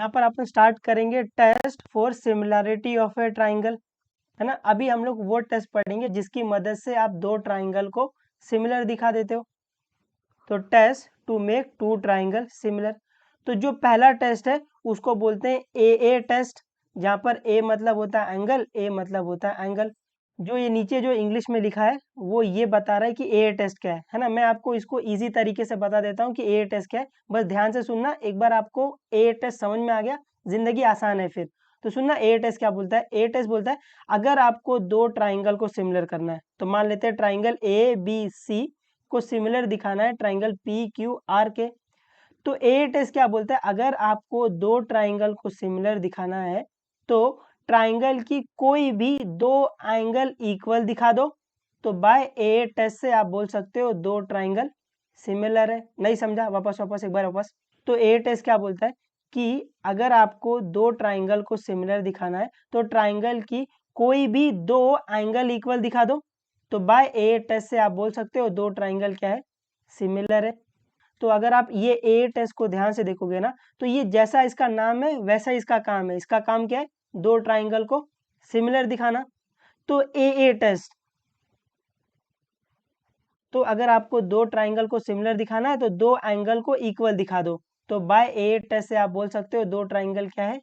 यहाँ पर अपन स्टार्ट करेंगे test for similarity of a triangle, है ना। अभी हम लोग वो टेस्ट पढ़ेंगे जिसकी मदद से आप दो ट्राइंगल को सिमिलर दिखा देते हो। तो test to make two triangle similar. तो जो पहला टेस्ट है उसको बोलते हैं ए टेस्ट, जहाँ पर ए मतलब होता है एंगल, ए मतलब होता है एंगल। जो ये नीचे जो इंग्लिश में लिखा है वो ये बता रहा है कि ए टेस्ट क्या है ना। मैं आपको इसको इजी तरीके से बता देता हूँ कि ए टेस्ट क्या है, बस ध्यान से सुनना। एक बार आपको ए टेस्ट समझ में आ गया, जिंदगी आसान है फिर। तो सुनना, ए टेस्ट क्या बोलता है। ए टेस्ट बोलता है अगर आपको दो ट्राइंगल को सिमिलर करना है, तो मान लेते हैं ट्राइंगल ए बी सी को सिमिलर दिखाना है ट्राइंगल पी क्यू आर के। तो ए टेस्ट क्या बोलता है, अगर आपको दो ट्राइंगल को सिमिलर दिखाना है तो ट्राइंगल की कोई भी दो एंगल इक्वल दिखा दो। तो बाय ए टेस्ट से आप बोल सकते हो दो ट्राइंगल सिमिलर है। नहीं समझा, वापस वापस एक बार वापस। तो ए टेस्ट क्या बोलता है कि अगर आपको दो ट्राइंगल को सिमिलर दिखाना है तो ट्राइंगल की कोई भी दो एंगल इक्वल दिखा दो। तो बाय ए टेस्ट से आप बोल सकते हो दो ट्राइंगल क्या है, सिमिलर है। तो अगर आप ये ए टेस्ट को ध्यान से देखोगे ना, तो ये जैसा इसका नाम है वैसा इसका काम है। इसका काम क्या है, दो ट्राइंगल को सिमिलर दिखाना। तो ए टेस्ट, तो अगर आपको दो ट्राइंगल को सिमिलर दिखाना है तो दो एंगल को इक्वल दिखा दो। तो बाय ए टेस्ट से आप बोल सकते हो दो ट्राइंगल क्या है,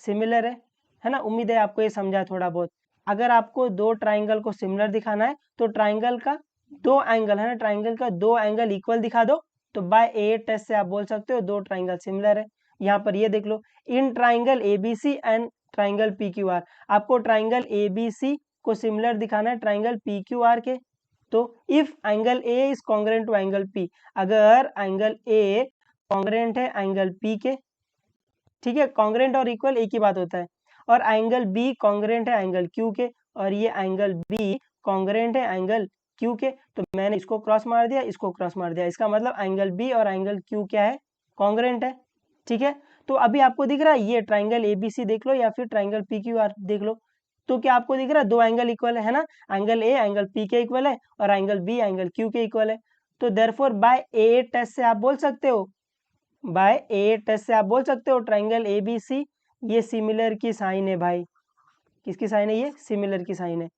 सिमिलर है ना। उम्मीद है आपको ये समझा थोड़ा बहुत। अगर आपको दो ट्राइंगल को सिमिलर दिखाना है तो ट्राइंगल का दो एंगल है ना, ट्राइंगल का दो एंगल इक्वल दिखा दो। तो बाय ए टेस्ट से आप बोल सकते हो दो ट्राइंगल सिमिलर है। यहाँ पर ये देख लो, इन triangle A B C and triangle P Q R, आपको ट्राइंगल ए बी सी को सिमिलर दिखाना है ट्राइंगल पी क्यू आर के। तो if angle A is congruent to angle P, अगर एंगल ए कॉन्ग्रेंट है एंगल पी के, ठीक है, कॉन्ग्रेंट और इक्वल एक ही बात होता है, और एंगल बी कॉन्ग्रेंट है एंगल क्यू के, और ये एंगल बी कॉन्ग्रेंट है एंगल क्यू के, तो मैंने इसको क्रॉस मार दिया, इसको क्रॉस मार दिया, इसका मतलब एंगल बी और एंगल क्यू क्या है, कॉन्ग्रेंट है। ठीक है, तो अभी आपको दिख रहा है ये ट्राइंगल एबीसी देख लो या फिर ट्राइंगल पी क्यू आर देख लो, तो क्या आपको दिख रहा है दो एंगल इक्वल है ना, एंगल ए एंगल पी के इक्वल है और एंगल बी एंगल क्यू के इक्वल है। तो देयरफॉर बाय ए टेस्ट से आप बोल सकते हो, बाय ए टेस्ट से आप बोल सकते हो ट्राइंगल ए बी सी ये सिमिलर की साइन है भाई। किसकी साइन है, ये सिमिलर की साइन है।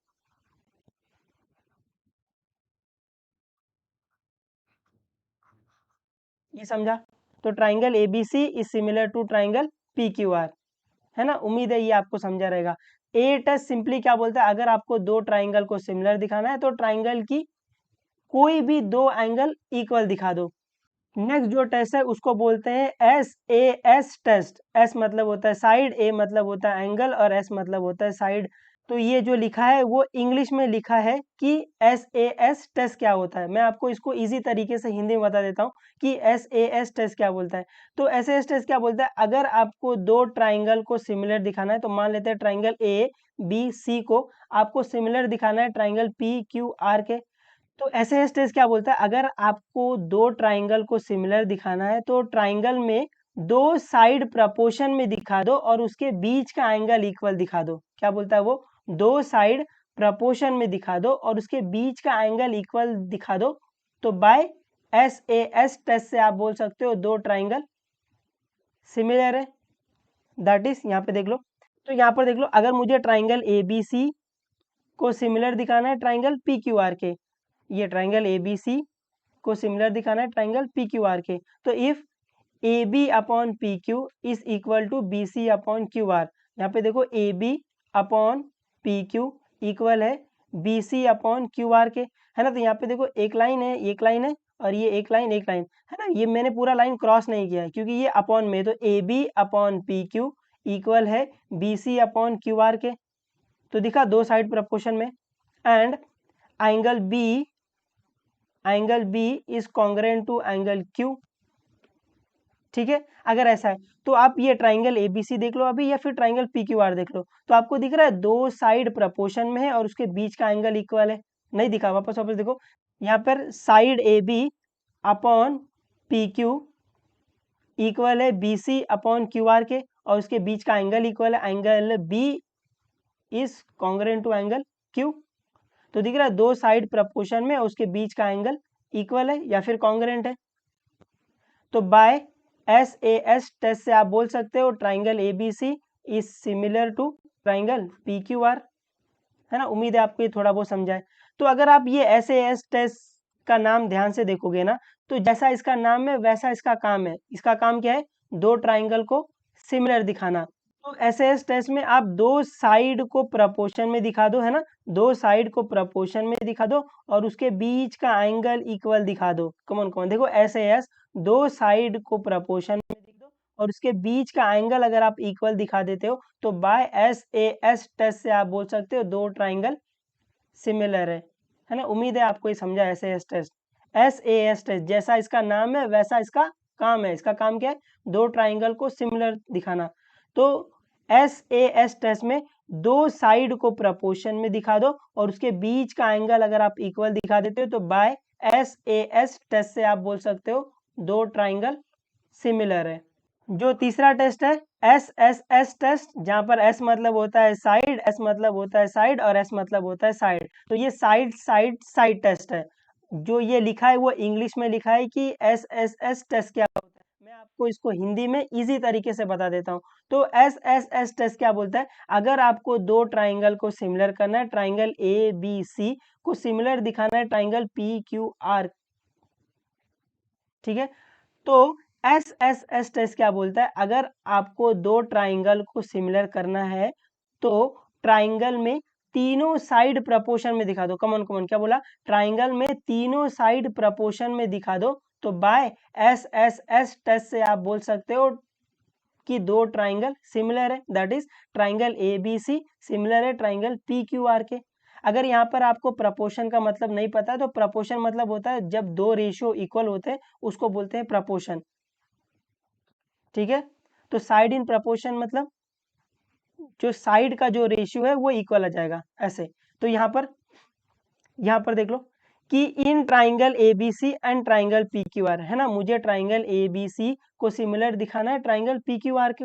ये समझा। तो triangle A B C is similar to triangle P Q R, है ना। उम्मीद है ये आपको समझा रहेगा। ए टेस्ट सिंपली क्या बोलता है, अगर आपको दो ट्राइंगल को सिमिलर दिखाना है तो ट्राइंगल की कोई भी दो एंगल इक्वल दिखा दो। नेक्स्ट जो टेस्ट है उसको बोलते हैं एस टेस्ट। एस मतलब होता है साइड, ए मतलब होता है एंगल और एस मतलब होता है साइड। तो ये जो लिखा है वो इंग्लिश में लिखा है कि एस टेस्ट क्या होता है। मैं आपको इसको इजी तरीके से हिंदी में बता देता हूँ कि एस टेस्ट क्या बोलता है। तो एस टेस्ट क्या बोलता है, अगर आपको दो ट्राइंगल को सिमिलर दिखाना है, तो मान लेते हैं ट्राइंगल ए बी सी को आपको सिमिलर दिखाना है ट्राइंगल पी क्यू आर के। तो ऐसे टेस्ट क्या बोलता है, अगर आपको दो ट्राइंगल को सिमिलर दिखाना है तो ट्राइंगल में दो साइड प्रपोर्शन में दिखा दो और उसके बीच का एंगल इक्वल दिखा दो। क्या बोलता है वो, दो साइड प्रपोर्शन में दिखा दो और उसके बीच का एंगल इक्वल दिखा दो। तो बाय एस टेस्ट से आप बोल सकते हो दो ट्राइंगल सिमिलर है। दैट इज, यहाँ पे देख लो, तो यहाँ पर देख लो, अगर मुझे ट्राइंगल ए बी सी को सिमिलर दिखाना है ट्राइंगल पी क्यू आर के, ये ट्राइंगल ए बी सी को सिमिलर दिखाना है ट्राइंगल पी क्यू आर के, तो if A B upon P Q is equal to B C upon Q R, यहाँ पे देखो A B upon P Q equal है B C upon Q R के, है ना। तो यहाँ पे देखो एक लाइन है, एक लाइन है, और ये एक लाइन है ना। ये मैंने पूरा लाइन क्रॉस नहीं किया है क्योंकि ये अपॉन में, तो A B upon P Q equal है B C upon Q R के। तो दिखा दो साइड प्रपोर्शन में, and angle B is congruent to angle Q. ठीक है, अगर ऐसा है तो आप ये ट्राइंगल एबीसी देख लो अभी या फिर ट्राइंगल पी क्यू आर देख लो, तो आपको दिख रहा है दो साइड प्रपोर्शन में है और उसके बीच का एंगल इक्वल है। नहीं दिखा, वापस वापस देखो, यहाँ पर side A B upon P Q equal है B C upon Q R के, और उसके बीच का एंगल इक्वल है angle B is congruent to angle Q. तो दिख रहा है दो साइड प्रपोर्शन में उसके बीच का एंगल इक्वल है या फिर कॉन्ग्रेंट है। तो बाय SAS टेस्ट से आप बोल सकते हो triangle ABC is similar to triangle PQR, है ना। उम्मीद है आपको ये थोड़ा बहुत समझा है। तो अगर आप ये SAS टेस्ट का नाम ध्यान से देखोगे ना, तो जैसा इसका नाम है वैसा इसका काम है। इसका काम क्या है? दो ट्राइंगल को सिमिलर दिखाना। तो SAS टेस्ट में आप दो साइड को प्रपोर्शन में दिखा दो, है ना, दो साइड को प्रपोर्शन में दिखा दो और उसके बीच का एंगल इक्वल दिखा दो। कमन कमन देखो, SAS दो साइड को प्रपोर्शन में दिख दो और उसके बीच का एंगल अगर आप इक्वल दिखा देते हो तो बाय SAS टेस्ट से आप बोल सकते हो दो ट्राइंगल सिमिलर है ना। उम्मीद है आपको ये समझा। SAS टेस्ट, SAS टेस्ट जैसा इसका नाम है वैसा इसका काम है। इसका काम क्या है? दो ट्राइंगल को सिमिलर दिखाना। तो SAS टेस्ट में दो साइड को प्रपोर्शन में दिखा दो और उसके बीच का एंगल अगर आप इक्वल दिखा देते हो तो बाय SAS टेस्ट से आप बोल सकते हो दो ट्राइंगल सिमिलर है। जो तीसरा टेस्ट है SSS टेस्ट, जहां पर S मतलब होता है साइड, S मतलब होता है साइड और S मतलब होता है साइड। तो ये साइड साइड साइड टेस्ट है। जो ये लिखा है वो इंग्लिश में लिखा है कि SSS टेस्ट क्या होता है, मैं आपको इसको हिंदी में इजी तरीके से बता देता हूँ। तो SSS टेस्ट क्या बोलता है? अगर आपको दो ट्राइंगल को सिमिलर करना है, ट्राइंगल ABC को सिमिलर दिखाना है ट्राइंगल PQR, ठीक है। तो SSS टेस्ट क्या बोलता है? अगर आपको दो ट्राइंगल को सिमिलर करना है तो ट्राइंगल में तीनों साइड प्रपोर्शन में दिखा दो। कमन कमन क्या बोला? ट्राइंगल में तीनों साइड प्रपोर्शन में दिखा दो। तो बाय SSS टेस्ट से आप बोल सकते हो कि दो ट्राइंगल सिमिलर है, that is triangle ABC similar है ट्राइंगल PQR के। अगर यहाँ पर आपको प्रपोर्शन का मतलब नहीं पता है तो प्रपोर्शन मतलब होता है जब दो रेशियो इक्वल होते हैं उसको बोलते हैं प्रपोर्शन, ठीक है। तो साइड इन प्रपोर्शन मतलब जो साइड का जो रेशियो है वो इक्वल आ जाएगा ऐसे। तो यहाँ पर देख लो कि in triangle ABC and triangle PQR, है ना, मुझे ट्राइंगल ABC को सिमिलर दिखाना है ट्राइंगल PQR के।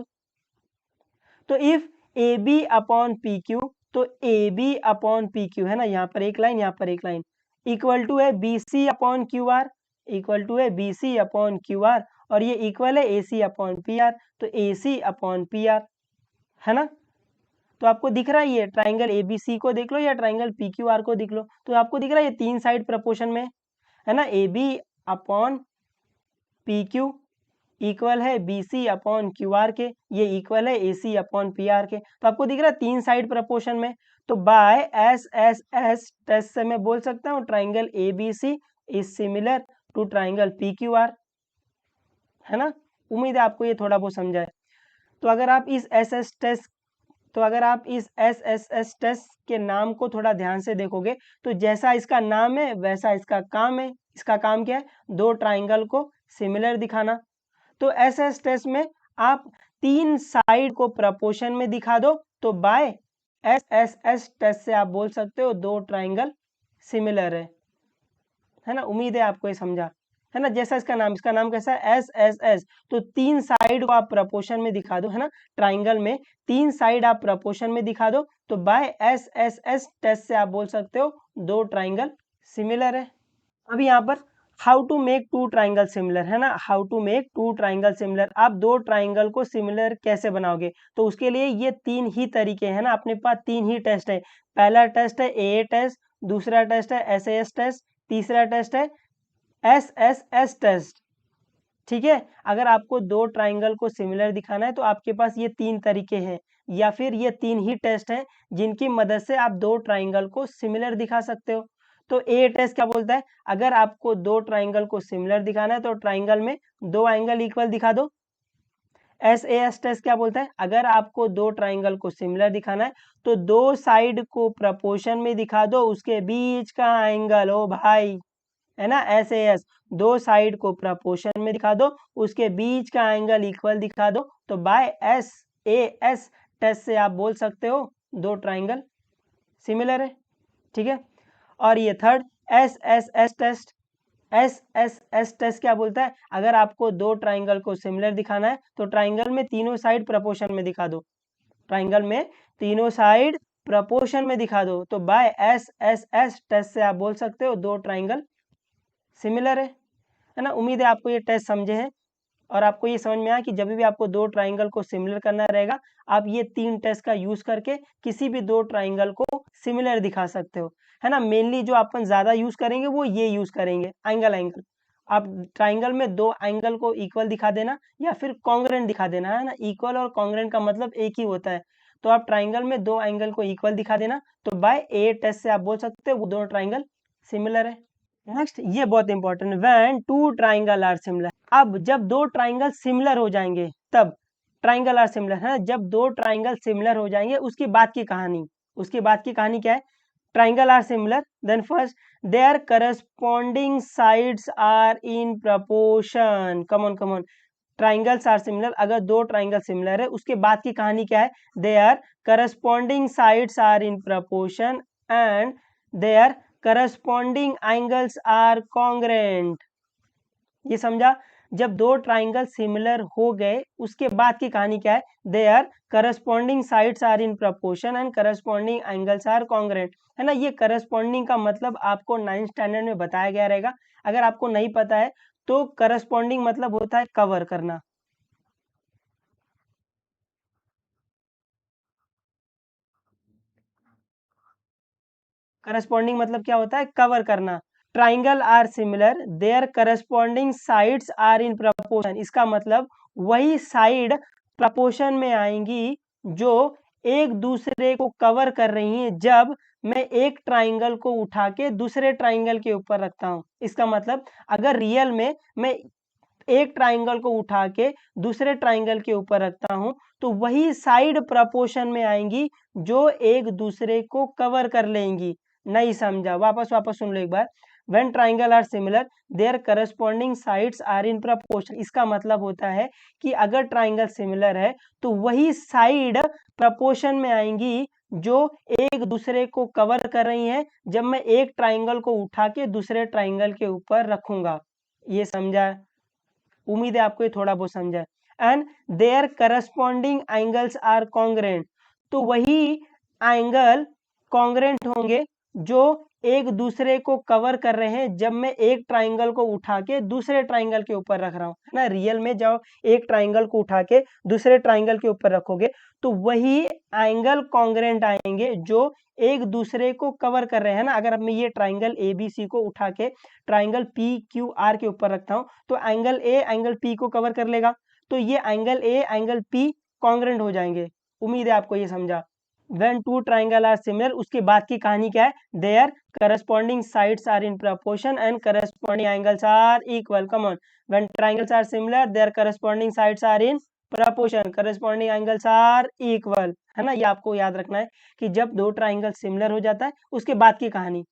तो इफ AB अपॉन PQ, तो AB अपॉन PQ, है ना, यहाँ पर एक लाइन यहाँ पर एक लाइन, इक्वल टू है BC अपॉन QR, इक्वल टू है BC अपॉन QR और ये इक्वल है AC अपॉन PR, तो AC अपॉन PR, है ना। तो आपको दिख रहा है ये ट्राइंगल ABC को देख लो या ट्राइंगल PQR को देख लो, तो आपको दिख रहा है ये तीन साइड प्रपोर्शन में, है ना। AB अपॉन PQ इक्वल है BC अपॉन QR के, ये इक्वल है AC अपॉन PR के। तो आपको दिख रहा है तीन साइड प्रपोर्शन में। तो बाय SSS टेस्ट से मैं बोल सकता हूँ triangle ABC is similar to triangle PQR, है ना। उम्मीद है आपको ये थोड़ा बहुत समझा है। तो अगर आप इस SSS टेस्ट के नाम को थोड़ा ध्यान से देखोगे तो जैसा इसका नाम है वैसा इसका काम है। इसका काम क्या है? दो ट्राइंगल को सिमिलर दिखाना। तो SS टेस्ट में आप तीन साइड को प्रपोर्शन में दिखा दो तो बाय SSS टेस्ट से आप बोल सकते हो दो ट्राइंगल सिमिलर है ना। उम्मीद है आपको ये समझा, है ना। जैसा इसका नाम कैसा है? SSS। तो तीन साइड को आप प्रपोर्शन में दिखा दो, है ना, ट्राइंगल में तीन साइड आप प्रपोर्शन में दिखा दो तो बाय SSS टेस्ट से आप बोल सकते हो दो ट्राइंगल सिमिलर है। अभी यहाँ पर how to make two triangle similar, है ना, how to make two triangle similar, आप दो ट्राइंगल को सिमिलर कैसे बनाओगे? तो उसके लिए ये तीन ही तरीके हैं ना, अपने पास तीन ही टेस्ट है। पहला टेस्ट है AA टेस्ट, दूसरा टेस्ट है SAS टेस्ट, तीसरा टेस्ट है SSS टेस्ट, ठीक है। अगर आपको दो ट्राइंगल को सिमिलर दिखाना है तो आपके पास ये तीन तरीके हैं या फिर ये तीन ही टेस्ट हैं जिनकी मदद से आप दो ट्राइंगल को सिमिलर दिखा सकते हो। तो ए टेस्ट क्या बोलता है? अगर आपको दो ट्राइंगल को सिमिलर दिखाना है तो ट्राइंगल में दो एंगल इक्वल दिखा दो। SAS टेस्ट क्या बोलता है? अगर आपको दो ट्राइंगल को सिमिलर दिखाना है तो दो साइड को प्रपोर्शन में दिखा दो, उसके बीच का एंगल, ओ भाई, है ना, SAS दो साइड को प्रपोर्शन में दिखा दो, उसके बीच का एंगल इक्वल दिखा दो तो बाय SAS टेस्ट से आप बोल सकते हो दो ट्राइंगल सिमिलर है, ठीक है। और ये third SSS test, SSS test क्या बोलता है? अगर आपको दो ट्राइंगल को सिमिलर दिखाना है तो ट्राइंगल में तीनों साइड प्रपोर्शन में दिखा दो, ट्राइंगल में तीनों साइड प्रपोर्शन में दिखा दो तो बाय SSS टेस्ट से आप बोल सकते हो दो ट्राइंगल सिमिलर है ना। उम्मीद है आपको ये टेस्ट समझे हैं। और आपको ये समझ में आया कि जब भी आपको दो ट्राइंगल को सिमिलर करना रहेगा, आप ये 3 टेस्ट का यूज करके किसी भी दो ट्राइंगल को सिमिलर दिखा सकते हो, है ना। मेनली जो अपन ज्यादा यूज करेंगे वो ये यूज करेंगे, एंगल एंगल। आप ट्राइंगल में दो एंगल को इक्वल दिखा देना या फिर कॉन्ग्रेंट दिखा देना, है ना। इक्वल और कॉन्ग्रेंट का मतलब एक ही होता है। तो आप ट्राइंगल में दो एंगल को इक्वल दिखा देना, तो बाय ए टेस्ट से आप बोल सकते हो वो दोनों ट्राइंगल सिमिलर है। नेक्स्ट, ये बहुत इंपॉर्टेंट है, when two triangle are similar. अब जब दो ट्राइंगल सिमिलर हो जाएंगे तब ट्राइंगल आर सिमिलर, है। जब दो ट्राइंगल सिमिलर हो जाएंगे उसके बाद की कहानी, उसके बाद की कहानी क्या है? Triangle are similar, then first their corresponding sides are in proportion. Come on come on, triangles are similar, अगर दो ट्राइंगल सिमिलर है उसके बाद की कहानी क्या है? Their corresponding sides are in proportion and their corresponding angles are congruent. ये समझा? जब दो ट्राइंगल सिमिलर हो गए उसके बाद की कहानी क्या है? Their corresponding sides are in proportion and corresponding angles are congruent, है ना। ये करस्पॉन्डिंग का मतलब आपको 9th स्टैंडर्ड में बताया गया रहेगा। अगर आपको नहीं पता है तो करस्पॉन्डिंग मतलब होता है कवर करना। करस्पॉन्डिंग मतलब क्या होता है? कवर करना। Triangle are similar, their corresponding sides are in proportion, इसका मतलब वही साइड प्रपोर्शन में आएंगी जो एक दूसरे को कवर कर रही हैं जब मैं एक ट्राइंगल को उठा के दूसरे ट्राइंगल के ऊपर रखता हूं। इसका मतलब अगर रियल में मैं एक ट्राइंगल को उठा के दूसरे ट्राइंगल के ऊपर रखता हूं तो वही साइड प्रपोर्शन में आएंगी जो एक दूसरे को कवर कर लेंगी। नहीं समझा? वापस वापस सुन लो एक बार। When triangle are similar, their corresponding sides are in proportion, इसका मतलब होता है कि अगर ट्राइंगल सिमिलर है तो वही साइड प्रपोर्शन में आएंगी जो एक दूसरे को कवर कर रही हैं जब मैं एक ट्राइंगल को उठा के दूसरे ट्राइंगल के ऊपर रखूंगा। ये समझा? उम्मीद है आपको ये थोड़ा बहुत समझा है। And their corresponding angles are congruent, तो वही एंगल कॉन्ग्रेंट होंगे जो एक दूसरे को कवर कर रहे हैं जब मैं एक ट्राइंगल को उठा के दूसरे ट्राइंगल के ऊपर रख रहा हूं, है ना। रियल में जब एक ट्राइंगल को उठा के दूसरे ट्राइंगल के ऊपर रखोगे तो वही एंगल कॉन्ग्रेंट आएंगे जो एक दूसरे को कवर कर रहे हैं ना। अगर मैं ये ट्राइंगल ए बी सी को उठा के ट्राइंगल पी क्यू आर के ऊपर रखता हूं तो एंगल ए एंगल पी को कवर कर लेगा, तो ये angle A angle P congruent हो जाएंगे। उम्मीद है आपको ये समझा। When two triangle are similar, उसके बाद की कहानी क्या है? Their corresponding sides are in proportion and corresponding angles are equal. Come on, when triangles are similar their corresponding sides are in proportion, corresponding angles are equal, है ना। ये आपको याद रखना है कि जब दो ट्राइंगल सिमिलर हो जाता है उसके बाद की कहानी।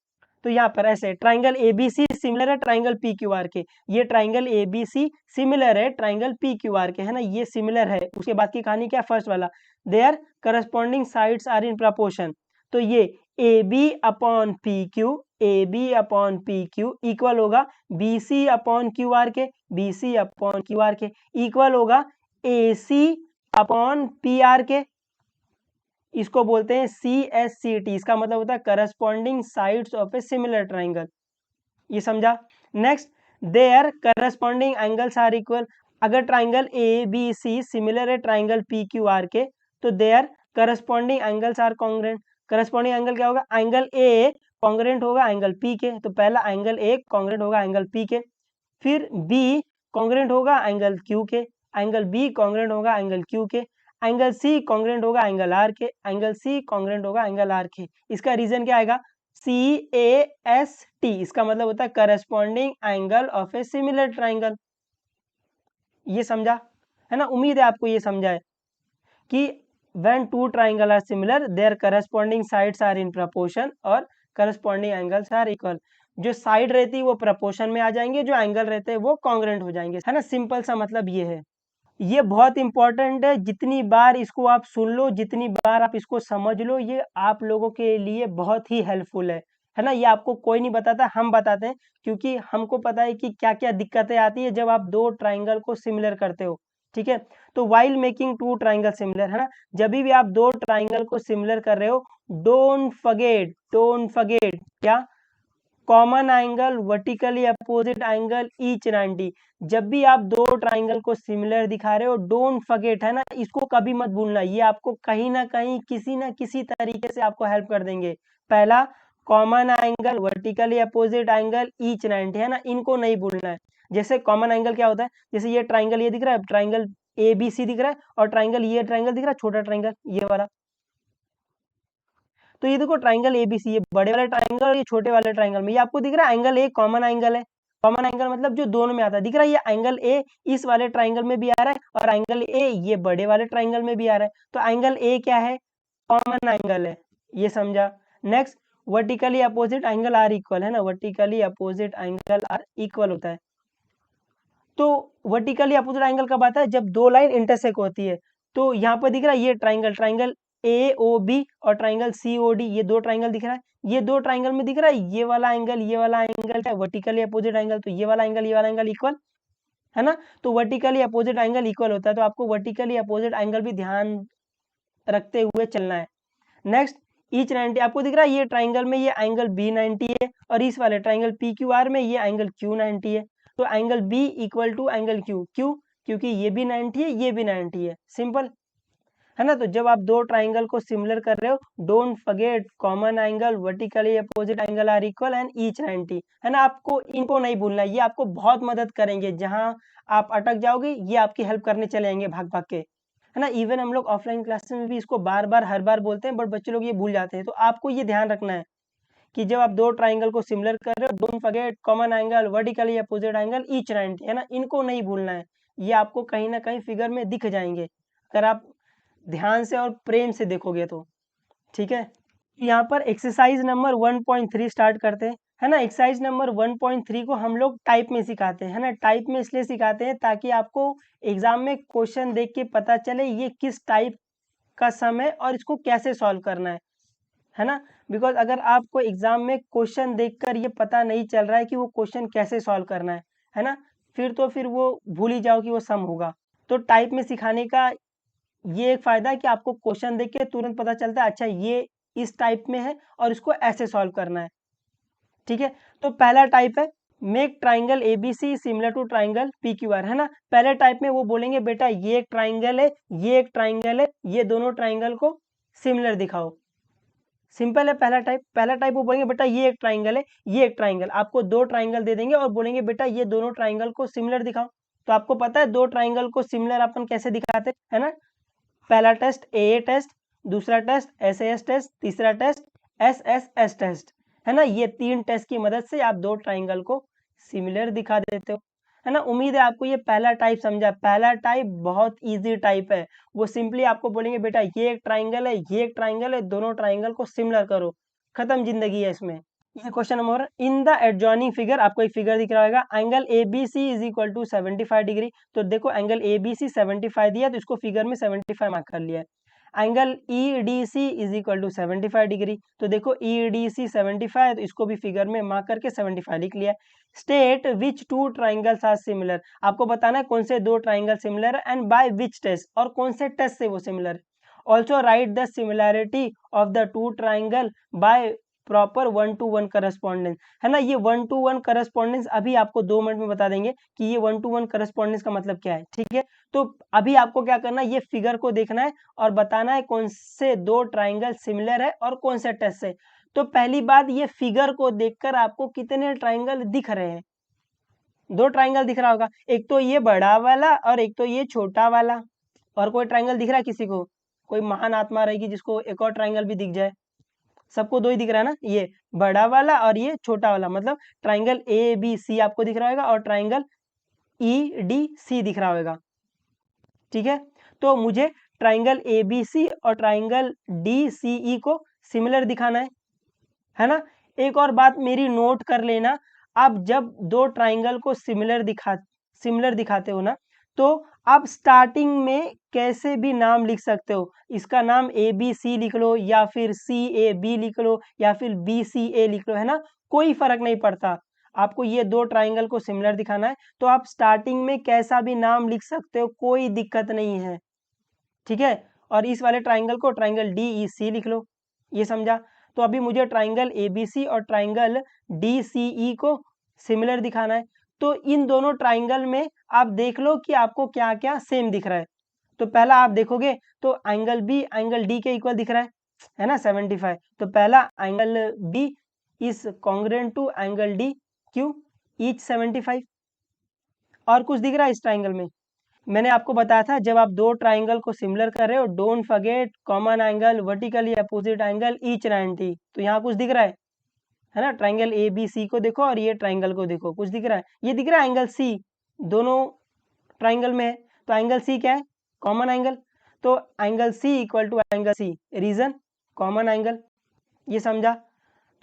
तो यहाँ पर ऐसे ट्राइंगल एबीसी सिमिलर है ट्राइंगल पी क्यू आर के, ये ट्राइंगल एबीसी सिमिलर है ट्राइंगल पी क्यू आर के, है ना। ये सिमिलर है, उसके बाद की कहानी क्या? फर्स्ट वाला, their corresponding sides are in proportion, तो ये A B upon P Q, A B upon P Q equal होगा B C upon Q R के, B C upon Q R के इक्वल होगा A C upon P R के। इसको बोलते हैं CSCT, इसका मतलब होता है corresponding sides of a similar triangle. ये समझा? Next, their corresponding angles are equal, अगर triangle A B C similar है ट्राइंगल पी क्यू आर के तो their corresponding angles are congruent. Corresponding angle क्या होगा? एंगल ए कॉन्ग्रेंट होगा angle P के, तो पहला एंगल ए कॉन्ग्रेंट होगा एंगल पी के, फिर बी कॉन्ग्रेंट होगा एंगल क्यू के, एंगल बी कॉन्ग्रेंट होगा एंगल क्यू के, एंगल सी कॉन्ग्रेंट होगा एंगल आर के, एंगल सी कॉन्ग्रेंट होगा एंगल आर के। इसका रीजन क्या आएगा? CAST, इसका मतलब होता है corresponding angle of a similar triangle. ये समझा? है ना। उम्मीद है आपको ये समझा है कि when two triangle are similar their corresponding sides are in proportion और करस्पॉन्डिंग एंगल्स आर इक्वल। जो साइड रहती है वो प्रपोर्शन में आ जाएंगे, जो एंगल रहते हैं वो कॉन्ग्रेंट हो जाएंगे, है ना। सिंपल सा मतलब ये है। ये बहुत इंपॉर्टेंट है, जितनी बार इसको आप सुन लो जितनी बार आप इसको समझ लो ये आप लोगों के लिए बहुत ही हेल्पफुल है ना। ये आपको कोई नहीं बताता, हम बताते हैं, क्योंकि हमको पता है कि क्या क्या दिक्कतें आती है जब आप दो ट्राइंगल को सिमिलर करते हो। ठीक है, तो while making two triangle similar, है ना, जब भी आप दो ट्राइंगल को सिमिलर कर रहे हो, डोंट फॉरगेट क्या common angle, vertically opposite angle, each 90। जब भी आप दो ट्राइंगल को सिमिलर दिखा रहे हो, डोंट फॉरगेट, है ना, इसको कभी मत भूलना, ये आपको कहीं ना कहीं किसी ना किसी तरीके से आपको हेल्प कर देंगे। पहला common angle, vertically opposite angle, each 90, है ना, इनको नहीं भूलना है। जैसे कॉमन एंगल क्या होता है, जैसे ये ट्राइंगल ये दिख रहा है, ट्राइंगल ABC दिख रहा है, और ट्राइंगल ये ट्राइंगल दिख रहा है, छोटा ट्राइंगल ये वाला। तो ये देखो ट्राइंगल ABC, ये बड़े वाले ट्राइंगल और ये छोटे वाले ट्राइंगल में ये आपको दिख रहा है एंगल ए कॉमन एंगल है। कॉमन एंगल मतलब जो दोनों में आता है, दिख रहा है, ये एंगल ए इस वाले ट्राइंगल में भी आ रहा है, और एंगल ए ये बड़े वाले ट्राइंगल में भी आ रहा है। तो एंगल ए क्या है, कॉमन एंगल है, ये समझा। Next, vertically opposite angle are equal, है ना, vertically opposite angle are equal होता है। तो वर्टिकली अपोजिट एंगल कब आता है, जब दो लाइन इंटरसेक्ट होती है। तो यहाँ पर दिख रहा है ये ट्राइंगल, ट्राइंगल AOB और ट्राइंगल COD, ये दो ट्राइंगल दिख रहा है। ये दो ट्राइंगल में दिख रहा है ये वाला एंगल, ये वाला एंगल क्या है, वर्टिकली अपोजिट एंगल। तो ये वाला एंगल इक्वल, है ना। तो वर्टिकली अपोजिट एंगल इक्वल होता है, तो आपको वर्टिकली अपोजिट एंगल भी ध्यान रखते हुए चलना है। नेक्स्ट, ईच 90, आपको दिख रहा है ये ट्राइंगल में ये एंगल B90 है, और इस वाले ट्राइंगल PQR में ये एंगल Q90 है। तो angle B equal to angle Q, क्यों, क्योंकि ये भी 90 है, ये भी 90 है, सिंपल, है ना। तो जब आप दो ट्राइंगल को सिमिलर कर रहे हो, don't forget common angle, vertically opposite angle are equal and each 90, है ना। आपको इनको नहीं भूलना, ये आपको बहुत मदद करेंगे, जहां आप अटक जाओगे ये आपकी हेल्प करने चले जाएंगे भाग भाग के, है ना। इवन हम लोग ऑफलाइन क्लासेस में भी इसको बार बार हर बार बोलते हैं, बट बच्चे लोग ये भूल जाते हैं। तो आपको ये ध्यान रखना है कि जब आप दो ट्राइंगल को सिमिलर कर रहे हो, don't forget common angle, vertically opposite angle, each 90, है ना, इनको नहीं भूलना है। ये आपको कहीं ना कहीं फिगर में दिख जाएंगे अगर आप ध्यान से और प्रेम से देखोगे तो, ठीक है। यहाँ पर एक्सरसाइज नंबर 1.3 स्टार्ट करते हैं, है ना। एक्सरसाइज नंबर 1.3 को हम लोग टाइप में सिखाते हैं, है ना। टाइप में इसलिए सिखाते हैं ताकि आपको एग्जाम में क्वेश्चन देख के पता चले ये किस टाइप का सम है और इसको कैसे सॉल्व करना है ना। बिकॉज अगर आपको एग्जाम में क्वेश्चन देखकर ये पता नहीं चल रहा है कि वो क्वेश्चन कैसे सॉल्व करना है ना, फिर वो भूल ही जाओ कि वो सम होगा। तो टाइप में सिखाने का ये एक फायदा है कि आपको क्वेश्चन देख के तुरंत पता चलता है, अच्छा ये इस टाइप में है और इसको ऐसे सॉल्व करना है, ठीक है। तो पहला टाइप है make triangle ABC similar to triangle PQR, है ना। पहले टाइप में वो बोलेंगे बेटा ये एक ट्राइंगल है, ये एक ट्राइंगल है, ये दोनों ट्राइंगल को सिमिलर दिखाओ, सिंपल है। पहला टाइप वो बोलेंगे बेटा ये एक ट्राइंगल है, ये एक ट्राइंगल, आपको दो ट्राइंगल दे देंगे और बोलेंगे बेटा ये दोनों ट्राइंगल को सिमिलर दिखाओ। तो आपको पता है दो ट्राइंगल को सिमिलर अपन कैसे दिखाते हैं, है ना। पहला टेस्ट AA टेस्ट, दूसरा टेस्ट SAS टेस्ट, तीसरा टेस्ट SSS टेस्ट, है ना। ये तीन टेस्ट की मदद से आप दो ट्राइंगल को सिमिलर दिखा देते हो, है ना। उम्मीद है आपको ये पहला टाइप समझा। पहला टाइप बहुत इजी टाइप है, वो सिंपली आपको बोलेंगे बेटा ये एक ट्राइंगल है, ये एक ट्राइंगल है, दोनों ट्राइंगल को सिमिलर करो, खत्म जिंदगी है इसमें। ये question number, in the adjoining figure, आपको एक फिगर दिख रहा होगा, angle ABC is equal to 75 degree. तो देखो एंगल ABC 75 दिया, तो इसको फिगर में 75 मार्क कर लिया है। Angle EDC is equal to 75 degree, तो देखो EDC 75, तो इसको भी फिगर में मार्क करके 75 लिख लिया। State which two triangles are similar, आपको बताना है कौन से दो ट्राइंगल सिमिलर है, एंड बाय विच टेस्ट, और कौन से टेस्ट से वो सिमिलर है। Also write the similarity of the two triangle by proper 1-to-1 correspondence, है ना। ये 1-to-1 करस्पॉन्डेंस अभी आपको 2 मिनट में बता देंगे कि ये 1-to-1 करस्पॉन्डेंस का मतलब क्या है, ठीक है। तो अभी आपको क्या करना है, ये फिगर को देखना है और बताना है कौन से दो ट्राइंगल सिमिलर है और कौन से टेस्ट से। तो पहली बात, ये फिगर को देखकर आपको कितने ट्राइंगल दिख रहे हैं, दो ट्राइंगल दिख रहा होगा, एक तो ये बड़ा वाला और एक तो ये छोटा वाला। और कोई ट्राइंगल दिख रहा है किसी को, कोई महान आत्मा रहेगी जिसको एक और ट्राइंगल भी दिख जाए। सबको दो ही दिख रहा है ना, ये बड़ा वाला और ये छोटा वाला, मतलब ट्राइंगल ABC आपको दिख रहा होगा और ट्राइंगल EDC दिख रहा होगा, ठीक है। तो मुझे ट्राइंगल ABC और ट्राइंगल DCE को सिमिलर दिखाना है ना। एक और बात मेरी नोट कर लेना, आप जब दो ट्राइंगल को सिमिलर दिखाते हो ना, तो आप स्टार्टिंग में कैसे भी नाम लिख सकते हो, इसका नाम ABC लिख लो या फिर CAB लिख लो या फिर BCA लिख लो, है ना, कोई फर्क नहीं पड़ता। आपको ये दो ट्राइंगल को सिमिलर दिखाना है तो आप स्टार्टिंग में कैसा भी नाम लिख सकते हो, कोई दिक्कत नहीं है, ठीक है। और इस वाले ट्राइंगल को ट्राइंगल DEC लिख लो, ये समझा। तो अभी मुझे ट्राइंगल ABC और ट्राइंगल DCE को सिमिलर दिखाना है। तो इन दोनों ट्राइंगल में आप देख लो कि आपको क्या क्या सेम दिख रहा है। तो पहला आप देखोगे तो एंगल B एंगल D के इक्वल दिख रहा है ना 75। तो पहला angle B is congruent to angle D, क्यों? ईच 75। और कुछ दिख रहा है इस ट्राइंगल में? मैंने आपको बताया था जब आप दो ट्राइंगल को सिमिलर कर रहे हो, don't forget common angle, vertically opposite angle, each 90। तो यहाँ कुछ दिख रहा है ना? ट्राइंगल ABC को देखो और ये ट्राइंगल को देखो, कुछ दिख रहा है? ये दिख रहा है एंगल C, दोनों ट्राइंगल में है। तो एंगल C क्या है? Common angle. तो angle C equal to angle C, reason common angle. ये समझा?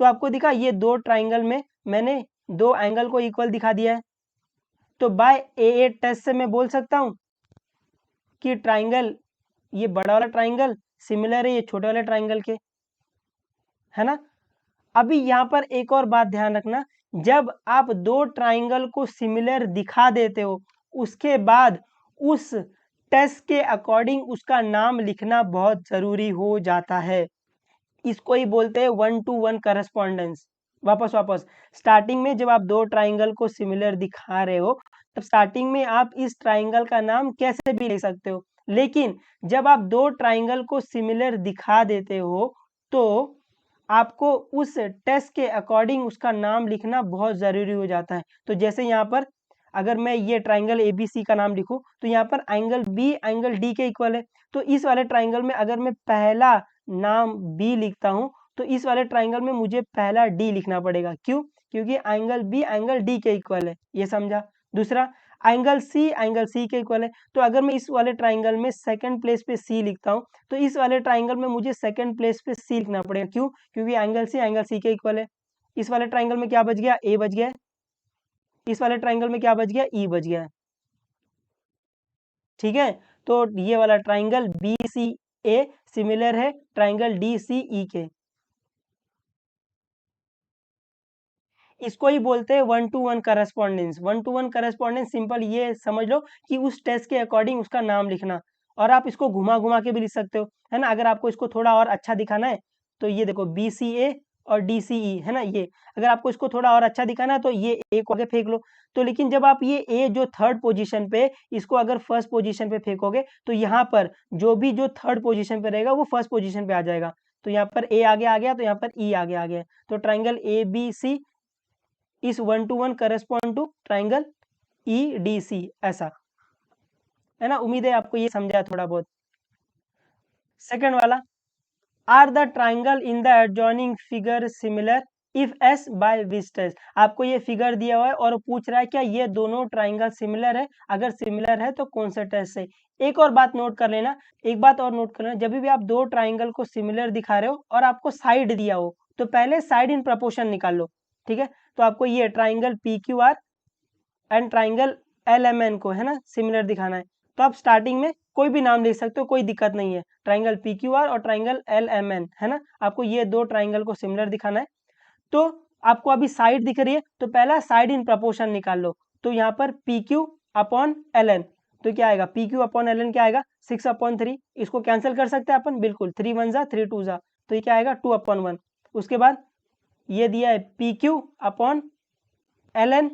तो आपको दिखा ये दो ट्राइंगल में मैंने दो एंगल को इक्वल दिखा दिया है। तो बाय AA टेस्ट से मैं बोल सकता हूँ कि ट्राइंगल, ये बड़ा वाला ट्राइंगल सिमिलर है ये छोटे वाले ट्राइंगल के, है ना? अभी यहाँ पर एक और बात ध्यान रखना, जब आप दो ट्राइंगल को सिमिलर दिखा देते हो उसके बाद उस टेस्ट के अकॉर्डिंग उसका नाम लिखना बहुत जरूरी हो जाता है। इसको ही बोलते हैं 1-to-1 करस्पॉन्डेंस। वापस स्टार्टिंग में जब आप दो ट्राइंगल को सिमिलर दिखा रहे हो तब स्टार्टिंग में आप इस ट्राइंगल का नाम कैसे भी ले सकते हो, लेकिन जब आप दो ट्राइंगल को सिमिलर दिखा देते हो तो आपको उस टेस्ट के अकॉर्डिंग उसका नाम लिखना बहुत ज़रूरी हो जाता है। तो जैसे यहाँ पर अगर मैं ये ट्राइंगल ABC का नाम लिखूँ तो यहाँ पर एंगल B एंगल D के इक्वल है। तो इस वाले ट्राइंगल में अगर मैं पहला नाम B लिखता हूँ तो इस वाले ट्राइंगल में मुझे पहला D लिखना पड़ेगा, क्यों? क्योंकि एंगल B एंगल D के इक्वल है, ये समझा? दूसरा एंगल C के इक्वल है। तो अगर मैं इस वाले ट्राइंगल में सेकंड प्लेस पे C लिखता हूँ तो इस वाले ट्राइंगल में मुझे सेकंड प्लेस पे C लिखना पड़ेगा, क्यों? क्योंकि एंगल C के इक्वल है। इस वाले ट्राइंगल में क्या बच गया? A बच गया है। इस वाले ट्राइंगल में क्या बच गया? E बच गया है। ठीक है, तो ये वाला ट्राइंगल BCA सिमिलर है ट्राइंगल DCE के। इसको ही बोलते हैं 1-to-1 correspondence. 1-to-1 correspondence simple ये समझ लो कि उस टेस्ट के अकॉर्डिंग उसका नाम लिखना। और आप इसको घुमा घुमा के भी लिख सकते हो, है ना? अगर आपको इसको थोड़ा और अच्छा दिखाना है तो ये देखो BCA और DCE, है ना? ये अगर आपको इसको थोड़ा और अच्छा दिखाना है तो ये A को आगे फेंक लो। तो लेकिन जब आप ये A जो थर्ड पोजीशन पे, इसको अगर फर्स्ट पोजीशन पे फेंकोगे तो यहाँ पर जो थर्ड पोजीशन पे रहेगा वो फर्स्ट पोजीशन पे आ जाएगा। तो यहाँ पर A आगे आ गया तो यहाँ पर E आगे आ गया। तो ट्राइंगल ABC इस 1-to-1 correspond to triangle EDC, ऐसा, है ना? उम्मीद है आपको ये समझा थोड़ा बहुत। सेकंड वाला, are the triangle in the adjoining figure similar if S by which test. आपको ये फिगर दिया हुआ है और पूछ रहा है क्या ये दोनों ट्राइंगल सिमिलर है, अगर सिमिलर है तो कौन से टेस्ट से। एक और बात नोट कर लेना, एक बात और नोट कर लेना, जब भी आप दो ट्राइंगल को सिमिलर दिखा रहे हो और आपको साइड दिया हो तो पहले साइड इन प्रपोर्शन निकाल लो, ठीक है? तो आपको ये triangle PQR and triangle LMN को, है ना, सिमिलर दिखाना है। तो आप स्टार्टिंग में कोई भी नाम लिख सकते हो, कोई दिक्कत नहीं है। ट्राइंगल PQR और ट्राइंगल LMN, है ना? आपको ये दो ट्राइंगल को सिमिलर दिखाना है। तो आपको अभी साइड दिख रही है तो पहला साइड इन प्रपोर्शन निकाल लो। तो यहाँ पर PQ अपॉन LN, तो क्या आएगा? PQ अपॉन LN क्या आएगा? 6/3। इसको कैंसिल कर सकते हैं अपन, बिल्कुल। 3 1 जा 3 2 जा, तो ये क्या आएगा? 2/1। उसके बाद ये दिया है PQ अपॉन LN,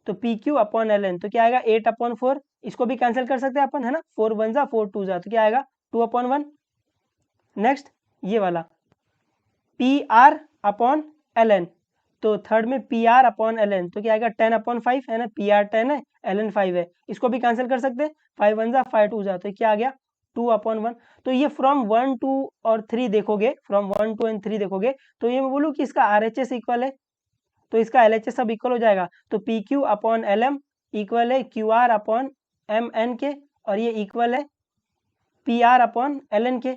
तो PQ अपॉन LN तो क्या आएगा? 8/4। इसको भी कैंसिल कर सकते हैं अपन, है ना? 4 1 जा 4 2 जा, तो क्या आएगा? 2/1। नेक्स्ट ये वाला PR अपॉन LN, तो थर्ड में PR अपॉन LN तो क्या आएगा? 10/5, है ना? PR 10 है, LN 5 है। इसको भी कैंसिल कर सकते हैं, 5 1 जा 5 2 जा, तो क्या आ गया? 2/1। तो ये फ्रॉम 1 2 और 3 देखोगे, फ्रॉम 1 2 एंड 3 देखोगे तो ये मैं बोलूँ कि इसका RHS इक्वल है, तो इसका LHS सब इक्वल हो जाएगा। तो PQ अपॉन LM इक्वल है QR अपॉन MN के, और ये इक्वल है PR अपॉन LN के।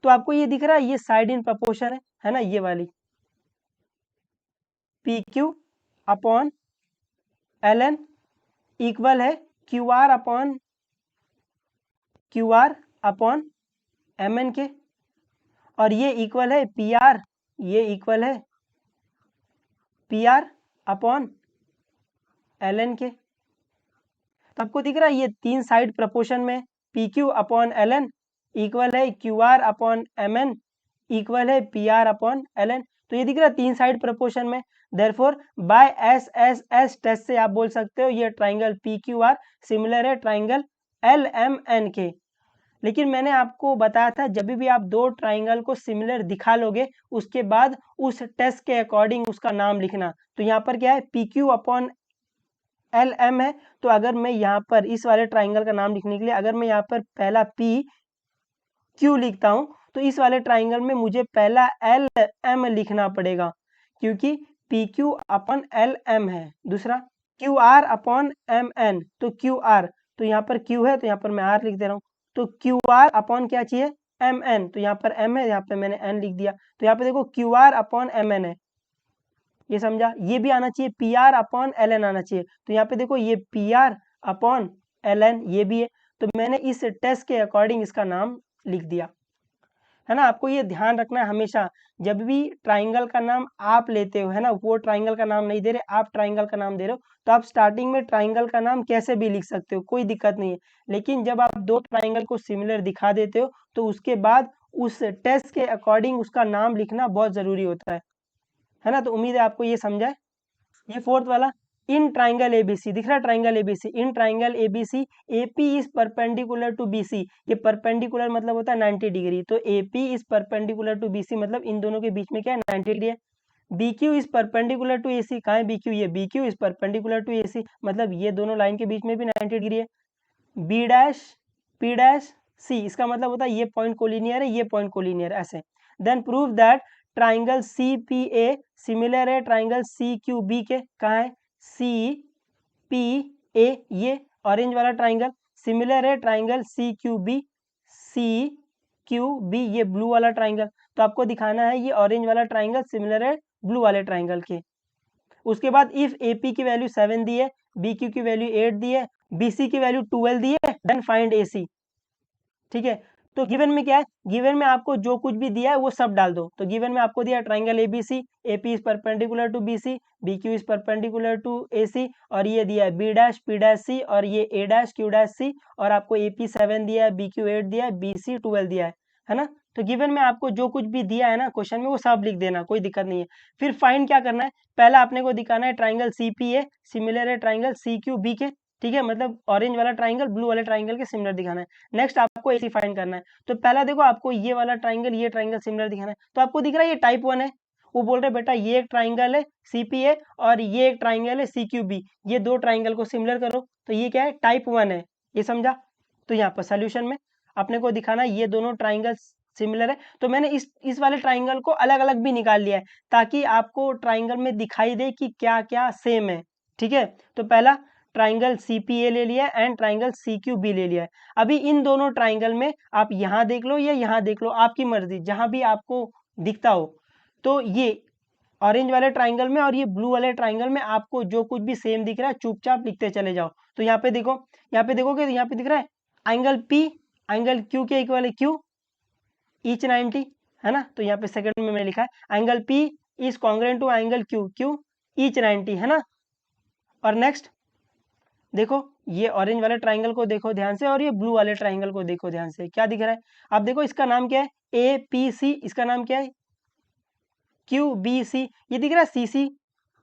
तो आपको ये दिख रहा है, ये साइड इन प्रपोर्शन है ना? ये वाली PQ अपॉन LN इक्वल है QR अपॉन MN के, और ये इक्वल है PR, ये इक्वल है PR अपॉन LN के। तो आपको दिख रहा है ये तीन साइड प्रपोर्शन में PQ अपॉन LN इक्वल है QR अपॉन MN इक्वल है P R upon L N. तो ये दिख रहा है 3 साइड प्रपोर्शन में। Therefore by S S S test से आप बोल सकते हो ये triangle P Q R similar है ट्राइंगल एल एम एन के। लेकिन मैंने आपको बताया था जब भी आप दो ट्राइंगल को सिमिलर दिखा लोगे उसके बाद उस टेस्ट के अकॉर्डिंग उसका नाम लिखना। तो यहाँ पर क्या है P Q upon L M है। तो अगर मैं यहाँ पर इस वाले ट्राइंगल का नाम लिखने के लिए अगर मैं यहाँ पर पहला पी क्यू लिखता हूँ तो इस वाले ट्राइंगल में मुझे पहला एल एम लिखना पड़ेगा क्योंकि P Q upon L M है। दूसरा Q R upon M N, तो क्यू आर, तो यहाँ पर क्यू है तो यहाँ पर मैं आर लिख दे रहा हूँ। तो क्यू आर अपॉन क्या चाहिए एम एन, तो यहाँ पर एम है यहाँ पर मैंने एन लिख दिया। तो यहाँ पे देखो Q R upon M N है, ये समझा। ये भी आना चाहिए P R upon L N आना चाहिए। तो यहाँ पे देखो ये P R upon L N ये भी है। तो मैंने इस टेस्ट के अकॉर्डिंग इसका नाम लिख दिया, है ना। आपको ये ध्यान रखना है हमेशा जब भी ट्राइंगल का नाम आप लेते हो, है ना, वो ट्राइंगल का नाम नहीं दे रहे, आप ट्राइंगल का नाम दे रहे हो, तो आप स्टार्टिंग में ट्राइंगल का नाम कैसे भी लिख सकते हो, कोई दिक्कत नहीं है। लेकिन जब आप दो ट्राइंगल को सिमिलर दिखा देते हो तो उसके बाद उस टेस्ट के अकॉर्डिंग उसका नाम लिखना बहुत जरूरी होता है ना। तो उम्मीद है आपको ये समझा है। ये फोर्थ वाला, इन ट्राइंगल एबीसी, दिख रहा है triangle ABC, in triangle ABC AP is perpendicular to BC. ये परपेंडिकुलर मतलब होता है 90 डिग्री, तो AP is perpendicular to BC मतलब इन दोनों के बीच में क्या है 90 डिग्री है। BQ is perpendicular to AC, कहाँ है बीक्यू, ये BQ is perpendicular to AC मतलब ये दोनों लाइन के बीच में भी 90 डिग्री है। B dash P dash C, इसका मतलब होता है ये पॉइंट कोलिनियर है, ये पॉइंट कोलिनियर ऐसे। Then prove that triangle C P A similar है ट्राइंगल सी क्यू बी के, कहाँ है सी पी ए, ये ऑरेंज वाला ट्राइंगल सिमिलर है triangle C Q B, C Q B ये ब्लू वाला ट्राइंगल। तो आपको दिखाना है ये ऑरेंज वाला ट्राइंगल सिमिलर है ब्लू वाले ट्राइंगल के। उसके बाद इफ ए पी की वैल्यू 7 दी है, बी क्यू की वैल्यू 8 दी है, बी सी की वैल्यू 12 दी है, देन फाइंड ए सी। ठीक है, तो गिवन में क्या है, गिवन में आपको जो कुछ भी दिया है वो सब डाल दो। तो गिवन में आपको दिया triangle ABC, AP is perpendicular to BC, BQ is perpendicular to AC, और ये दिया है B dash P dash C, और ये A dash Q dash C, और आपको एपी 7 दिया है, बीक्यू 8 दिया है, बीसी 12 दिया है ना। तो गिवन में आपको जो कुछ भी दिया है ना क्वेश्चन में वो सब लिख देना, कोई दिक्कत नहीं है। फिर फाइंड क्या करना है, पहला आपने को दिखाना है triangle C P A similar है ट्राइंगल सी क्यू बी के। ठीक है, मतलब ऑरेंज वाला ट्राइंगल ब्लू वाले ट्राइंगल के सिमिलर दिखाना है। नेक्स्ट आपको एसी फाइंड करना है। तो पहला देखो आपको ये वाला ट्राइंगल ये ट्राइंगल सिमिलर दिखाना है। तो आपको दिख रहा है ये टाइप 1 है, वो बोल रहे बेटा ये एक ट्राइंगल है सीपीए और ये एक ट्राइंगल है सीक्यूबी, ये दो ट्राइंगल को सिमिलर करो। तो ये क्या है टाइप 1 है, ये समझा। तो यहाँ पर सोल्यूशन में अपने को दिखाना है ये दोनों ट्राइंगल सिमिलर है। तो मैंने इस वाले ट्राइंगल को अलग अलग भी निकाल लिया है ताकि आपको ट्राइंगल में दिखाई दे कि क्या क्या सेम है। ठीक है, तो पहला ट्राइंगल सीपीए ले लिया एंड ट्राइंगल सीक्यूबी ले लिया है। अभी इन दोनों ट्राइंगल में आप यहाँ देख लो या यहाँ देख लो, आपकी मर्जी, जहां भी आपको दिखता हो। तो ये ऑरेंज वाले ट्राइंगल में और ये ब्लू वाले ट्राइंगल में आपको जो कुछ भी सेम दिख रहा है चुपचाप लिखते चले जाओ। तो यहाँ पे देखो, यहाँ पे देखोगे तो यहाँ पे दिख रहा है एंगल पी एंगल क्यू के इक्वल है क्यू ईच 90, है ना। तो यहाँ पे सेकंड में मैंने लिखा है angle P is congruent to angle Q Q each 90, है ना। और नेक्स्ट देखो ये ऑरेंज वाले ट्राइंगल को देखो ध्यान से और ये ब्लू वाले ट्राइंगल को देखो ध्यान से, क्या दिख रहा है। अब देखो इसका नाम क्या है ए पी सी, इसका नाम क्या है क्यू बी सी, ये दिख रहा है सी सी,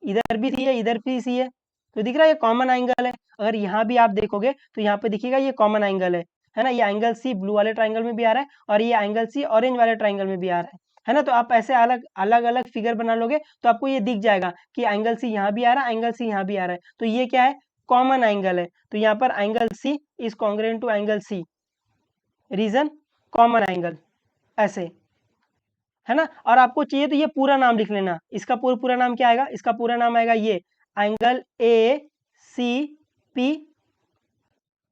इधर भी सी है इधर भी सी है, तो दिख रहा है ये कॉमन एंगल है। अगर यहाँ भी आप देखोगे तो यहाँ पे दिखेगा ये कॉमन एंगल है ना। ये एंगल सी ब्लू वाले ट्राइंगल में भी आ रहा है और ये एंगल सी ऑरेंज वाले ट्राइंगल में भी आ रहा है ना। तो आप ऐसे अलग अलग अलग फिगर बना लोगे तो आपको ये दिख जाएगा कि एंगल सी यहाँ भी आ रहा है एंगल सी यहाँ भी आ रहा है, तो ये क्या है कॉमन एंगल है। तो यहाँ पर angle C is congruent to angle C, reason common angle, ऐसे, है ना। और आपको चाहिए तो ये पूरा नाम लिख लेना, इसका पूरा नाम क्या आएगा, इसका पूरा नाम आएगा ये angle A C P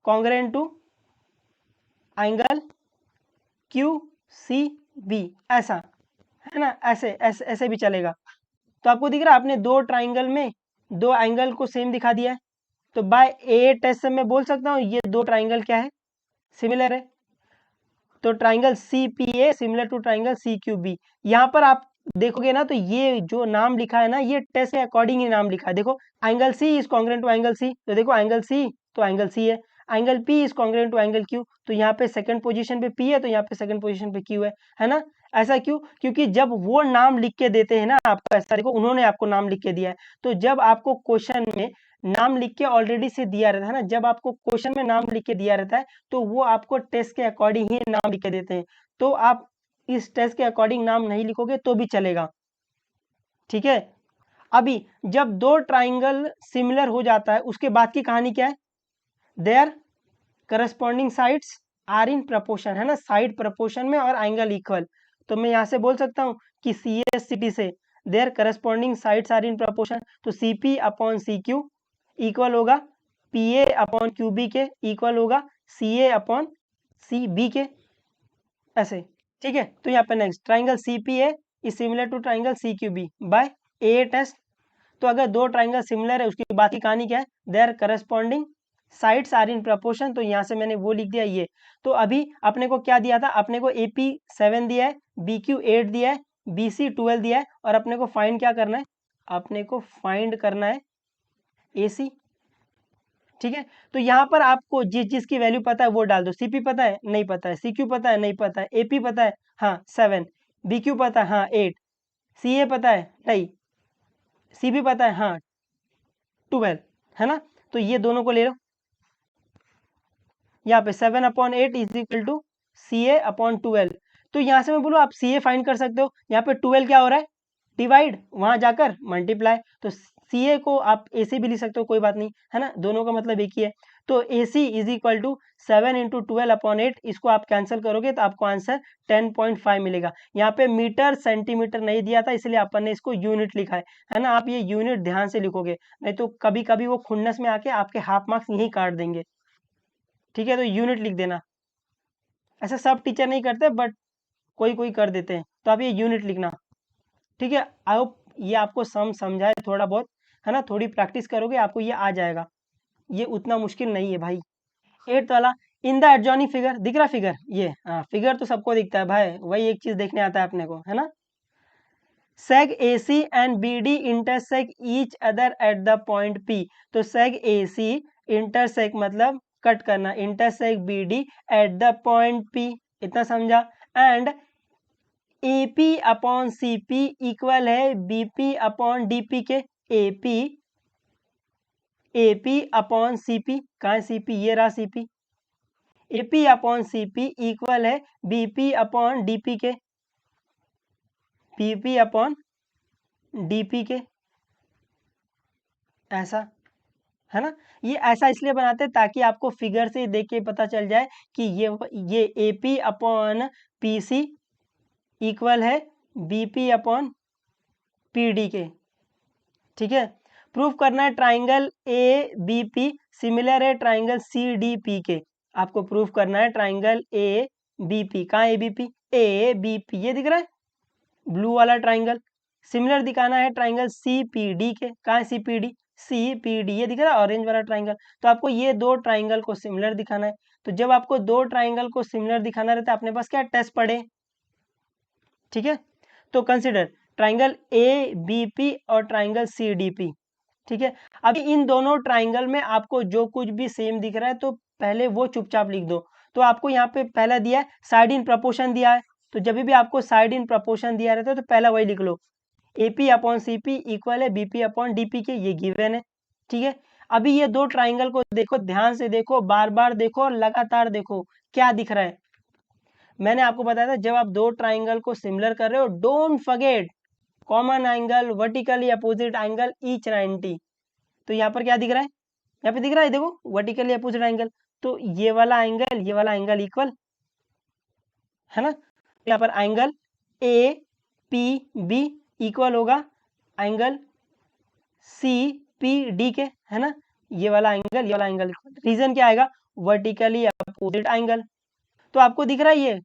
congruent to angle Q C B, ऐसा, है ना। ऐसे ऐसे ऐसे भी चलेगा। तो आपको दिख रहा है आपने दो ट्राइंगल में दो एंगल को सेम दिखा दिया है। तो बाय ए टेस्ट से मैं बोल सकता हूँ ये दो ट्राइंगल क्या है सिमिलर है। तो triangle C P A similar to triangle C Q B. यहाँ पर आप देखोगे ना तो ये जो नाम लिखा है ना ये टेस्ट के अकॉर्डिंग ही नाम लिखा है। देखो angle C is congruent to angle C, तो देखो एंगल सी तो एंगल सी है। Angle P is congruent to angle Q, तो यहाँ पे सेकंड पोजीशन पे पी है तो यहाँ पे सेकंड पोजीशन पे क्यू है ना। ऐसा क्यों? क्योंकि जब वो नाम लिख के देते हैं ना आपको, ऐसा देखो उन्होंने आपको नाम लिख के दिया है, तो जब आपको क्वेश्चन में नाम लिख के ऑलरेडी से दिया रहता है ना, जब आपको क्वेश्चन में नाम लिख के दिया रहता है तो वो आपको टेस्ट के अकॉर्डिंग ही नाम लिख के देते हैं। तो आप इस टेस्ट के अकॉर्डिंग नाम नहीं लिखोगे तो भी चलेगा, ठीक है। अभी जब दो ट्राइंगल सिमिलर हो जाता है उसके बाद की कहानी क्या है? Their corresponding sides are in proportion, है ना, साइड प्रपोर्शन में और एंगल इक्वल। तो मैं यहाँ से बोल सकता हूँ कि सी एस सी टी से their corresponding sides are in proportion, तो C P upon C Q equal होगा P A upon Q B के, इक्वल होगा C A upon C B के, ऐसे, ठीक है। तो यहाँ पे next triangle C P A is similar to triangle C Q B by A test. तो अगर दो ट्राइंगल सिमिलर है उसकी बाकी कहानी क्या है? Their corresponding sides are in proportion, तो यहाँ से मैंने वो लिख दिया ये। तो अभी अपने को क्या दिया था? अपने को ए पी 7 दिया है, बी क्यू 8 दिया है, बी सी 12 दिया है, और अपने को फाइंड क्या करना है? अपने को फाइंड करना है ए सी, ठीक है। तो यहाँ पर आपको जिस जिसकी वैल्यू पता है वो डाल दो। सी पी पता है? नहीं पता है। सी क्यू पता है? नहीं पता है। ए पी पता है? हाँ 7। बी क्यू पता है? हाँ 8। सी ए पता है? नहीं। सी बी पता है? हाँ 12, है ना। तो ये दोनों को ले लो, यहाँ पे 7/8 is equal to C A upon 12। तो यहाँ से मैं बोलूँ आप सी ए फाइंड कर सकते हो। यहाँ पे 12 क्या हो रहा है? डिवाइड, वहां जाकर मल्टीप्लाई। तो सी ए को आप ए सी भी लिख सकते हो, कोई बात नहीं, है ना, दोनों का मतलब एक ही है। तो ए सी इज इक्वल टू 7 इंटू 12/8, इसको आप कैंसिल करोगे तो आपको आंसर 10.5 मिलेगा। यहाँ पे मीटर सेंटीमीटर नहीं दिया था इसलिए अपन ने इसको यूनिट लिखा है ना। आप ये यूनिट ध्यान से लिखोगे, नहीं तो कभी कभी वो खुन्नस में आके आपके हाफ मार्क्स यहीं काट देंगे, ठीक है। तो यूनिट लिख देना, ऐसा सब टीचर नहीं करते बट कोई कोई कर देते हैं, तो आप ये यूनिट लिखना, ठीक है। आई होप ये आपको समझाए थोड़ा बहुत, है ना, थोड़ी प्रैक्टिस करोगे आपको ये आ जाएगा, ये उतना मुश्किल नहीं है भाई। 8th वाला, इन द एडजॉइनिंग फिगर, दिख रहा फिगर? ये हाँ, फिगर तो सबको दिखता है भाई, वही एक चीज देखने आता है अपने को, है ना। Seg A C and B D intersect each other at the point P. तो सेग ए सी इंटरसेक्ट मतलब कट करना, intersect B D at the point P, इतना समझा। And A P upon C P equal है B P upon D P के। A P upon C P, कहाँ है C P? ये रहा C P. A P upon C P equal है B P upon D P के, B P upon D P के, ऐसा, है ना। ये ऐसा इसलिए बनाते हैं ताकि आपको फिगर से देख के पता चल जाए कि ये A P upon P C equal है B P upon P D के, ठीक है। प्रूफ करना है triangle A B P similar है ट्राइंगल सी डी पी के। आपको प्रूफ करना है ट्राइंगल ए बी पी, कहाँ A B P? A B P, ये दिख रहा है ब्लू वाला ट्राइंगल। सिमिलर दिखाना है ट्राइंगल सी पी डी के, कहाँ है C P D? C P D, ये दिख रहा है ऑरेंज वाला ट्राइंगल। तो आपको ये दो ट्राइंगल को सिमिलर दिखाना है। तो जब आपको दो ट्राइंगल को सिमिलर दिखाना रहता है अपने पास क्या टेस्ट पढ़े, ठीक है। तो consider triangle A B P और ट्राइंगल सी डी पी, ठीक है। अभी इन दोनों ट्राइंगल में आपको जो कुछ भी सेम दिख रहा है तो पहले वो चुपचाप लिख दो। तो आपको यहाँ पे पहला दिया है साइड इन प्रपोर्शन दिया है, तो जब भी आपको साइड इन प्रपोर्शन दिया रहता है तो पहला वही लिख लो, A P upon C P equal है B P upon D P के, ये गिवन है, ठीक है। अभी ये दो ट्राइंगल को देखो, ध्यान से देखो, बार बार देखो और लगातार देखो क्या दिख रहा है। मैंने आपको बताया था जब आप दो ट्राइंगल को सिमिलर कर रहे हो don't forget common angle, vertically opposite angle each 90। तो यहाँ पर क्या दिख रहा है? यहाँ पे दिख रहा है देखो वर्टिकली अपोजिट एंगल, तो ये वाला एंगल इक्वल, है ना। यहाँ पर angle A P B equal होगा एंगल सी पी डी के, है ना। ये वाला एंगल रीजन क्या आएगा? Vertically opposite angle. तो आपको दिख रहा है ये।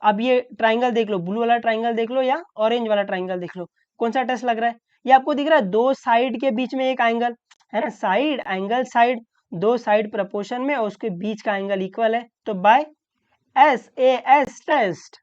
अब ये ट्राइंगल देख लो, ब्लू वाला ट्राइंगल देख लो या ऑरेंज वाला ट्राइंगल देख लो, कौन सा टेस्ट लग रहा है? ये आपको दिख रहा है दो साइड के बीच में एक एंगल, है ना, साइड एंगल साइड, दो साइड प्रपोर्शन में और उसके बीच का एंगल इक्वल है। तो by S A S test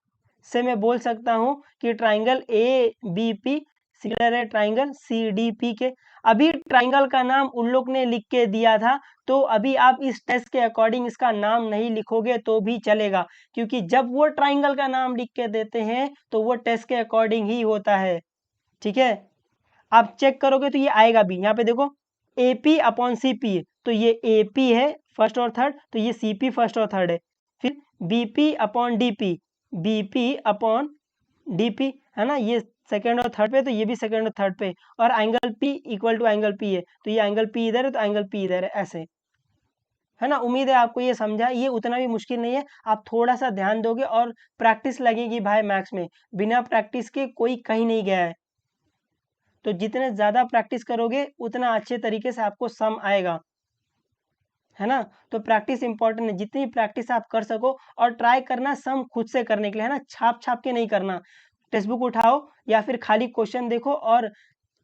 से मैं बोल सकता हूं कि triangle A B P similar है ट्राइंगल CDP के। अभी ट्राइंगल का नाम उन लोग ने लिख के दिया था, तो अभी आप इस टेस्ट के अकॉर्डिंग इसका नाम नहीं लिखोगे तो भी चलेगा, क्योंकि जब वो ट्राइंगल का नाम लिख के देते हैं तो वो टेस्ट के अकॉर्डिंग ही होता है। ठीक है, आप चेक करोगे तो ये आएगा भी, यहाँ पे देखो AP अपॉन CP, तो ये AP है फर्स्ट और थर्ड, तो ये CP फर्स्ट और थर्ड है। फिर BP upon DP, BP upon DP, है ना, ये सेकेंड और थर्ड पे, तो ये भी सेकेंड और थर्ड पे, और angle P equal to angle P है, तो ये एंगल P इधर है तो एंगल P इधर है, ऐसे, है ना। उम्मीद है आपको ये समझा, ये उतना भी मुश्किल नहीं है, आप थोड़ा सा ध्यान दोगे और प्रैक्टिस लगेगी भाई मैथ्स में, बिना प्रैक्टिस के कोई कहीं नहीं गया है। तो जितने ज़्यादा प्रैक्टिस करोगे उतना अच्छे तरीके से आपको सम आएगा, है ना। तो प्रैक्टिस इंपॉर्टेंट है, जितनी प्रैक्टिस आप कर सको, और ट्राई करना सम खुद से करने के लिए, है ना, छाप छाप के नहीं करना। टेक्स्ट बुक उठाओ या फिर खाली क्वेश्चन देखो और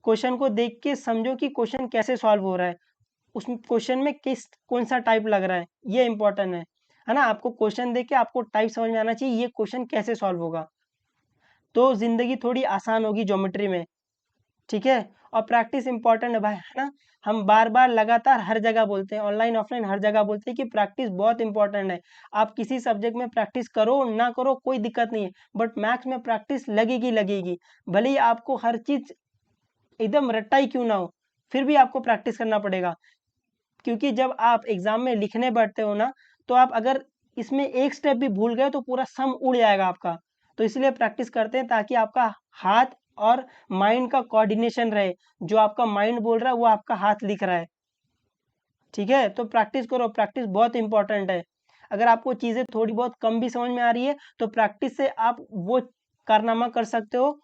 क्वेश्चन को देख के समझो कि क्वेश्चन कैसे सॉल्व हो रहा है, उस क्वेश्चन में कौन सा टाइप लग रहा है, ये इंपॉर्टेंट है ना। आपको क्वेश्चन देख के आपको टाइप समझ में आना चाहिए, ये क्वेश्चन कैसे सॉल्व होगा, तो जिंदगी थोड़ी आसान होगी ज्योमेट्री में। ठीक है, और प्रैक्टिस इंपॉर्टेंट है भाई, है ना। हम बार बार लगातार हर जगह बोलते हैं, ऑनलाइन ऑफलाइन हर जगह बोलते हैं कि प्रैक्टिस बहुत इंपॉर्टेंट है। आप किसी सब्जेक्ट में प्रैक्टिस करो ना करो कोई दिक्कत नहीं है, बट मैथ्स में प्रैक्टिस लगेगी लगेगी, भले ही आपको हर चीज एकदम रट्टा ही क्यों ना हो, फिर भी आपको प्रैक्टिस करना पड़ेगा। क्योंकि जब आप एग्जाम में लिखने बैठते हो ना, तो आप अगर इसमें एक स्टेप भी भूल गए तो पूरा सम उड़ जाएगा आपका। तो इसलिए प्रैक्टिस करते हैं ताकि आपका हाथ और माइंड का कोऑर्डिनेशन रहे, जो आपका माइंड बोल रहा है वो आपका हाथ लिख रहा है। ठीक है, तो प्रैक्टिस करो, प्रैक्टिस बहुत इंपॉर्टेंट है। अगर आपको चीज़ें थोड़ी बहुत कम भी समझ में आ रही है तो प्रैक्टिस से आप वो कारनामा कर सकते हो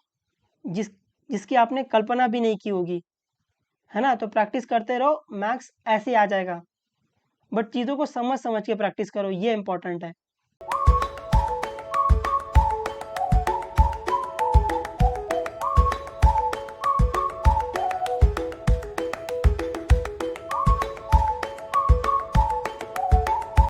जिस जिसकी आपने कल्पना भी नहीं की होगी, है ना। तो प्रैक्टिस करते रहो, मैथ्स ऐसे ही आ जाएगा, बट चीज़ों को समझ समझ के प्रैक्टिस करो, ये इंपॉर्टेंट है।